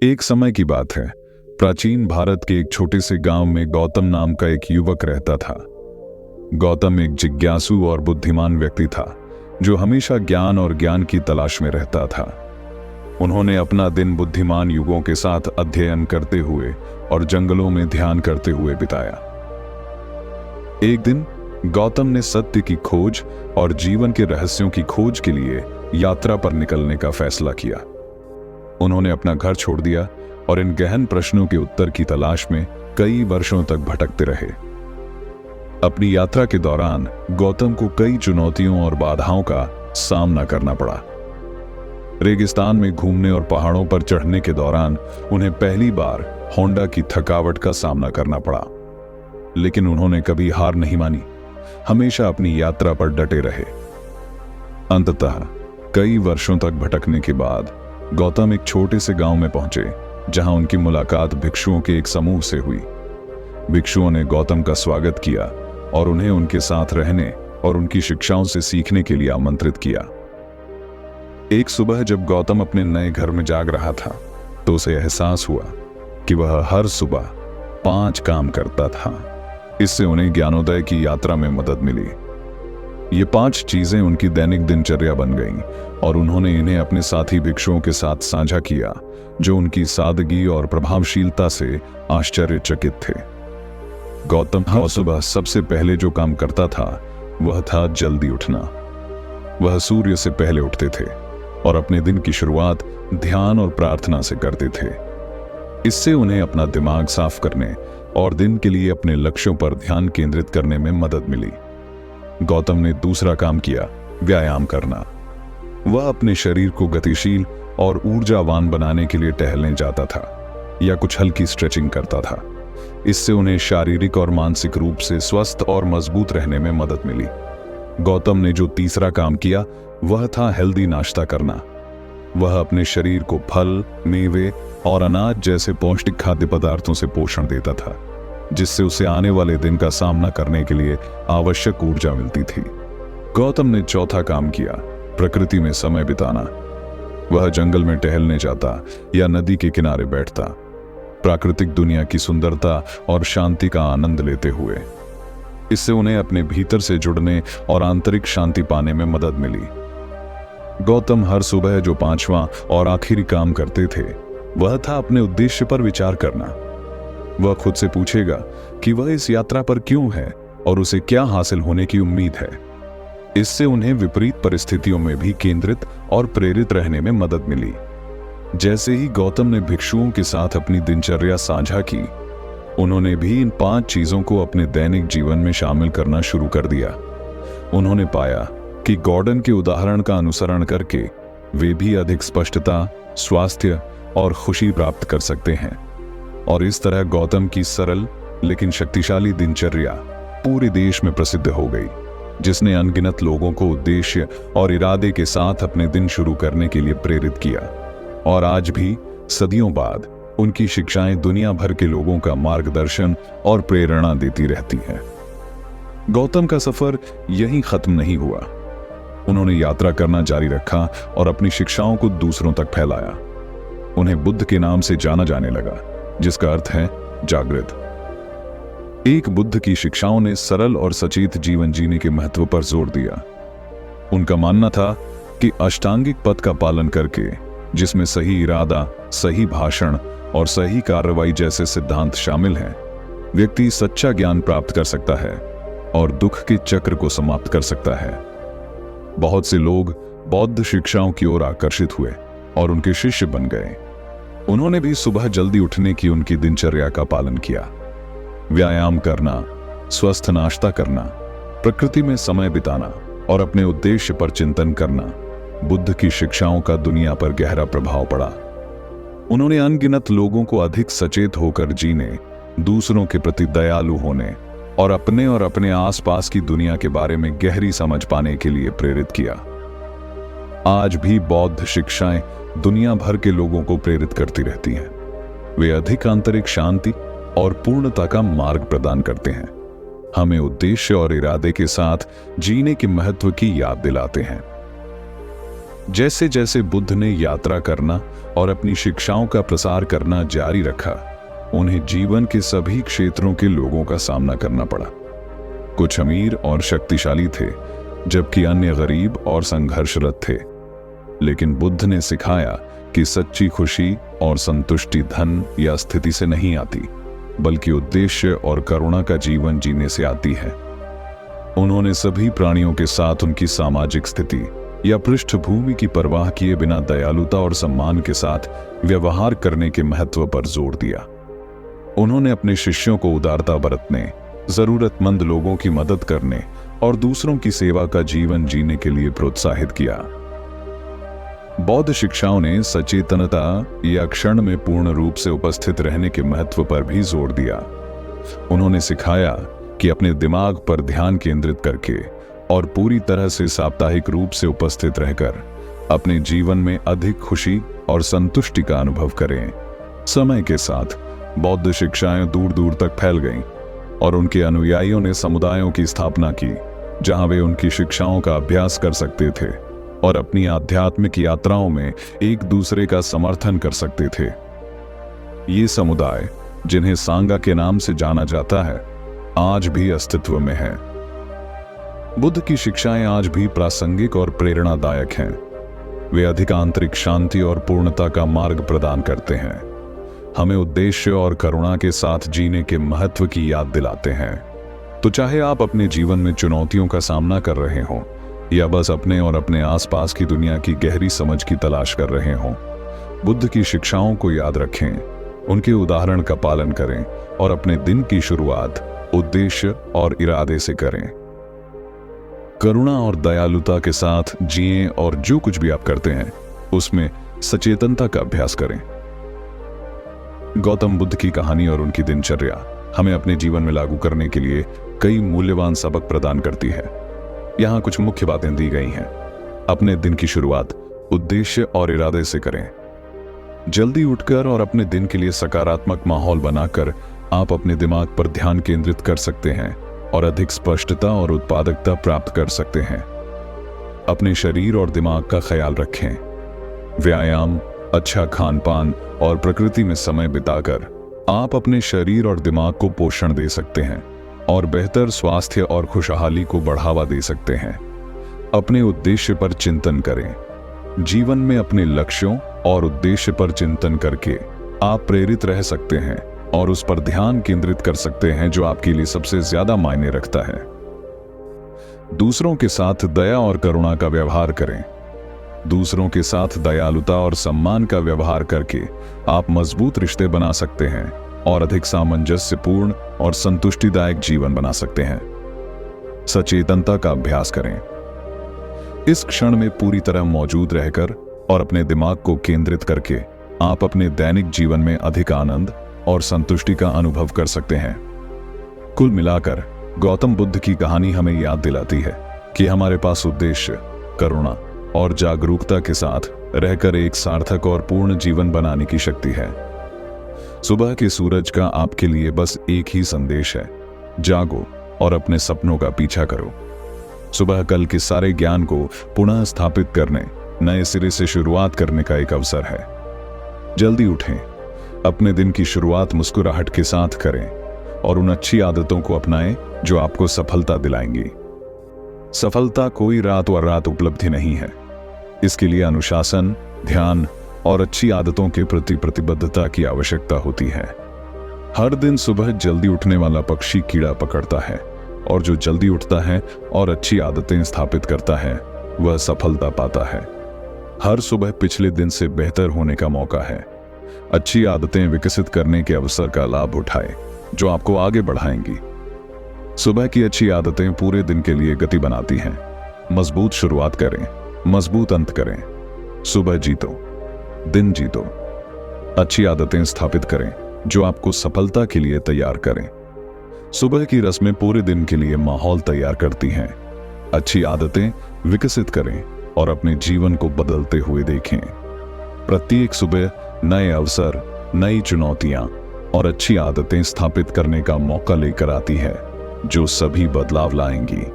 एक समय की बात है। प्राचीन भारत के एक छोटे से गांव में गौतम नाम का एक युवक रहता था। गौतम एक जिज्ञासु और बुद्धिमान व्यक्ति था जो हमेशा ज्ञान और ज्ञान की तलाश में रहता था। उन्होंने अपना दिन बुद्धिमान युगों के साथ अध्ययन करते हुए और जंगलों में ध्यान करते हुए बिताया। एक दिन गौतम ने सत्य की खोज और जीवन के रहस्यों की खोज के लिए यात्रा पर निकलने का फैसला किया। उन्होंने अपना घर छोड़ दिया और इन गहन प्रश्नों के उत्तर की तलाश में कई वर्षों तक भटकते रहे। अपनी यात्रा के दौरान गौतम को कई चुनौतियों और बाधाओं का सामना करना पड़ा। रेगिस्तान में घूमने और पहाड़ों पर चढ़ने के दौरान उन्हें पहली बार होंडा की थकावट का सामना करना पड़ा, लेकिन उन्होंने कभी हार नहीं मानी, हमेशा अपनी यात्रा पर डटे रहे। अंततः कई वर्षों तक भटकने के बाद गौतम एक छोटे से गांव में पहुंचे, जहां उनकी मुलाकात भिक्षुओं के एक समूह से हुई। भिक्षुओं ने गौतम का स्वागत किया और उन्हें उनके साथ रहने और उनकी शिक्षाओं से सीखने के लिए आमंत्रित किया। एक सुबह जब गौतम अपने नए घर में जाग रहा था, तो उसे एहसास हुआ कि वह हर सुबह 5 काम करता था। इससे उन्हें ज्ञानोदय की यात्रा में मदद मिली। ये 5 चीजें उनकी दैनिक दिनचर्या बन गईं और उन्होंने इन्हें अपने साथी भिक्षुओं के साथ साझा किया, जो उनकी सादगी और प्रभावशीलता से आश्चर्यचकित थे। गौतम हर सुबह सबसे पहले जो काम करता था वह था जल्दी उठना। वह सूर्य से पहले उठते थे और अपने दिन की शुरुआत ध्यान और प्रार्थना से करते थे। इससे उन्हें अपना दिमाग साफ करने और दिन के लिए अपने लक्ष्यों पर ध्यान केंद्रित करने में मदद मिली। गौतम ने दूसरा काम किया, व्यायाम करना। वह अपने शरीर को गतिशील और ऊर्जावान बनाने के लिए टहलने जाता था या कुछ हल्की स्ट्रेचिंग करता था। इससे उन्हें शारीरिक और मानसिक रूप से स्वस्थ और मजबूत रहने में मदद मिली। गौतम ने जो तीसरा काम किया वह था हेल्दी नाश्ता करना। वह अपने शरीर को फल, मेवे और अनाज जैसे पौष्टिक खाद्य पदार्थों से पोषण देता था, जिससे उसे आने वाले दिन का सामना करने के लिए आवश्यक ऊर्जा मिलती थी। गौतम ने चौथा काम किया, प्रकृति में समय बिताना। वह जंगल में टहलने जाता या नदी के किनारे बैठता, प्राकृतिक दुनिया की सुंदरता और शांति का आनंद लेते हुए। इससे उन्हें अपने भीतर से जुड़ने और आंतरिक शांति पाने में मदद मिली। गौतम हर सुबह जो 5वां और आखिरी काम करते थे वह था अपने उद्देश्य पर विचार करना। वह खुद से पूछेगा कि वह इस यात्रा पर क्यों है और उसे क्या हासिल होने की उम्मीद है। इससे उन्हें विपरीत परिस्थितियों में भी केंद्रित और प्रेरित रहने में मदद मिली। जैसे ही गौतम ने भिक्षुओं के साथ अपनी दिनचर्या साझा की, उन्होंने भी इन 5 चीजों को अपने दैनिक जीवन में शामिल करना शुरू कर दिया। उन्होंने पाया कि गॉर्डन के उदाहरण का अनुसरण करके वे भी अधिक स्पष्टता, स्वास्थ्य और खुशी प्राप्त कर सकते हैं। और इस तरह गौतम की सरल लेकिन शक्तिशाली दिनचर्या पूरे देश में प्रसिद्ध हो गई, जिसने अनगिनत लोगों को उद्देश्य और इरादे के साथ अपने दिन शुरू करने के लिए प्रेरित किया। और आज भी सदियों बाद उनकी शिक्षाएं दुनिया भर के लोगों का मार्गदर्शन और प्रेरणा देती रहती हैं। गौतम का सफर यहीं खत्म नहीं हुआ। उन्होंने यात्रा करना जारी रखा और अपनी शिक्षाओं को दूसरों तक फैलाया। उन्हें बुद्ध के नाम से जाना जाने लगा, जिसका अर्थ है जागृत। एक बुद्ध की शिक्षाओं ने सरल और सचेत जीवन जीने के महत्व पर जोर दिया। उनका मानना था कि अष्टांगिक पथ का पालन करके, जिसमें सही इरादा, सही भाषण और सही कार्रवाई जैसे सिद्धांत शामिल हैं, व्यक्ति सच्चा ज्ञान प्राप्त कर सकता है और दुख के चक्र को समाप्त कर सकता है। बहुत से लोग बौद्ध शिक्षाओं की ओर आकर्षित हुए और उनके शिष्य बन गए। उन्होंने भी सुबह जल्दी उठने की उनकी दिनचर्या का पालन किया। व्यायाम करना, स्वस्थ नाश्ता करना, प्रकृति में समय बिताना और अपने उद्देश्य पर चिंतन करना, बुद्ध की शिक्षाओं का दुनिया पर गहरा प्रभाव पड़ा। उन्होंने अनगिनत लोगों को अधिक सचेत होकर जीने, दूसरों के प्रति दयालु होने और अपने आसपास की दुनिया के बारे में गहरी समझ पाने के लिए प्रेरित किया। आज भी बौद्ध शिक्षाएं दुनिया भर के लोगों को प्रेरित करती रहती हैं। वे अधिक आंतरिक शांति और पूर्णता का मार्ग प्रदान करते हैं, हमें उद्देश्य और इरादे के साथ जीने के महत्व की याद दिलाते हैं। जैसे जैसे बुद्ध ने यात्रा करना और अपनी शिक्षाओं का प्रसार करना जारी रखा, उन्हें जीवन के सभी क्षेत्रों के लोगों का सामना करना पड़ा। कुछ अमीर और शक्तिशाली थे, जबकि अन्य गरीब और संघर्षरत थे। लेकिन बुद्ध ने सिखाया कि सच्ची खुशी और संतुष्टि धन या स्थिति से नहीं आती, बल्कि उद्देश्य और करुणा का जीवन जीने से आती है। उन्होंने सभी प्राणियों के साथ उनकी सामाजिक स्थिति या पृष्ठभूमि की परवाह किए बिना दयालुता और सम्मान के साथ व्यवहार करने के महत्व पर जोर दिया। उन्होंने अपने शिष्यों को उदारता बरतने, जरूरतमंद लोगों की मदद करने और दूसरों की सेवा का जीवन जीने के लिए प्रोत्साहित किया। बौद्ध शिक्षाओं ने सचेतनता या क्षण में पूर्ण रूप से उपस्थित रहने के महत्व पर भी जोर दिया। उन्होंने सिखाया कि अपने दिमाग पर ध्यान केंद्रित करके और पूरी तरह से साप्ताहिक रूप से उपस्थित रहकर अपने जीवन में अधिक खुशी और संतुष्टि का अनुभव करें। समय के साथ बौद्ध शिक्षाएं दूर दूर तक फैल गईं और उनके अनुयायियों ने समुदायों की स्थापना की, जहां वे उनकी शिक्षाओं का अभ्यास कर सकते थे और अपनी आध्यात्मिक यात्राओं में एक दूसरे का समर्थन कर सकते थे। ये समुदाय, जिन्हें सांगा के नाम से जाना जाता है, आज भी अस्तित्व में है। बुद्ध की शिक्षाएं आज भी प्रासंगिक और प्रेरणादायक हैं। वे अधिक आंतरिक शांति और पूर्णता का मार्ग प्रदान करते हैं, हमें उद्देश्य और करुणा के साथ जीने के महत्व की याद दिलाते हैं। तो चाहे आप अपने जीवन में चुनौतियों का सामना कर रहे हों या बस अपने और अपने आसपास की दुनिया की गहरी समझ की तलाश कर रहे हों, बुद्ध की शिक्षाओं को याद रखें, उनके उदाहरण का पालन करें और अपने दिन की शुरुआत उद्देश्य और इरादे से करें। करुणा और दयालुता के साथ जिएं और जो कुछ भी आप करते हैं उसमें सचेतनता का अभ्यास करें। गौतम बुद्ध की कहानी और उनकी दिनचर्या हमें अपने जीवन में लागू करने के लिए कई मूल्यवान सबक प्रदान करती है। यहाँ कुछ मुख्य बातें दी गई हैं। अपने दिन की शुरुआत उद्देश्य और इरादे से करें। जल्दी उठकर और अपने दिन के लिए सकारात्मक माहौल बनाकर आप अपने दिमाग पर ध्यान केंद्रित कर सकते हैं और अधिक स्पष्टता और उत्पादकता प्राप्त कर सकते हैं। अपने शरीर और दिमाग का ख्याल रखें। व्यायाम, अच्छा खान पान और प्रकृति में समय बिताकर आप अपने शरीर और दिमाग को पोषण दे सकते हैं और बेहतर स्वास्थ्य और खुशहाली को बढ़ावा दे सकते हैं। अपने उद्देश्य पर चिंतन करें। जीवन में अपने लक्ष्यों और उद्देश्य पर चिंतन करके आप प्रेरित रह सकते हैं और उस पर ध्यान केंद्रित कर सकते हैं जो आपके लिए सबसे ज्यादा मायने रखता है। दूसरों के साथ दया और करुणा का व्यवहार करें। दूसरों के साथ दयालुता और सम्मान का व्यवहार करके आप मजबूत रिश्ते बना सकते हैं और अधिक सामंजस्यपूर्ण और संतुष्टिदायक जीवन बना सकते हैं। सचेतनता का अभ्यास करें। इस क्षण में पूरी तरह मौजूद रहकर और अपने दिमाग को केंद्रित करके आप अपने दैनिक जीवन में अधिक आनंद और संतुष्टि का अनुभव कर सकते हैं। कुल मिलाकर गौतम बुद्ध की कहानी हमें याद दिलाती है कि हमारे पास उद्देश्य, करुणा और जागरूकता के साथ रहकर एक सार्थक और पूर्ण जीवन बनाने की शक्ति है। सुबह के सूरज का आपके लिए बस एक ही संदेश है, जागो और अपने सपनों का पीछा करो। सुबह कल के सारे ज्ञान को पुनः स्थापित करने, नए सिरे से शुरुआत करने का एक अवसर है। जल्दी उठें, अपने दिन की शुरुआत मुस्कुराहट के साथ करें और उन अच्छी आदतों को अपनाएं जो आपको सफलता दिलाएंगी। सफलता कोई रात उपलब्धि नहीं है। इसके लिए अनुशासन, ध्यान और अच्छी आदतों के प्रति प्रतिबद्धता की आवश्यकता होती है। हर दिन सुबह जल्दी उठने वाला पक्षी कीड़ा पकड़ता है और जो जल्दी उठता है और अच्छी आदतें स्थापित करता है वह सफलता पाता है। हर सुबह पिछले दिन से बेहतर होने का मौका है। अच्छी आदतें विकसित करने के अवसर का लाभ उठाएं जो आपको आगे बढ़ाएंगी। सुबह की अच्छी आदतें पूरे दिन के लिए गति बनाती हैं। मजबूत शुरुआत करें, मजबूत अंत करें। सुबह जीतो, दिन जीतो। अच्छी आदतें स्थापित करें जो आपको सफलता के लिए तैयार करें। सुबह की रस्में पूरे दिन के लिए माहौल तैयार करती हैं। अच्छी आदतें विकसित करें और अपने जीवन को बदलते हुए देखें। प्रत्येक सुबह नए अवसर, नई चुनौतियां और अच्छी आदतें स्थापित करने का मौका लेकर आती है जो सभी बदलाव लाएंगी।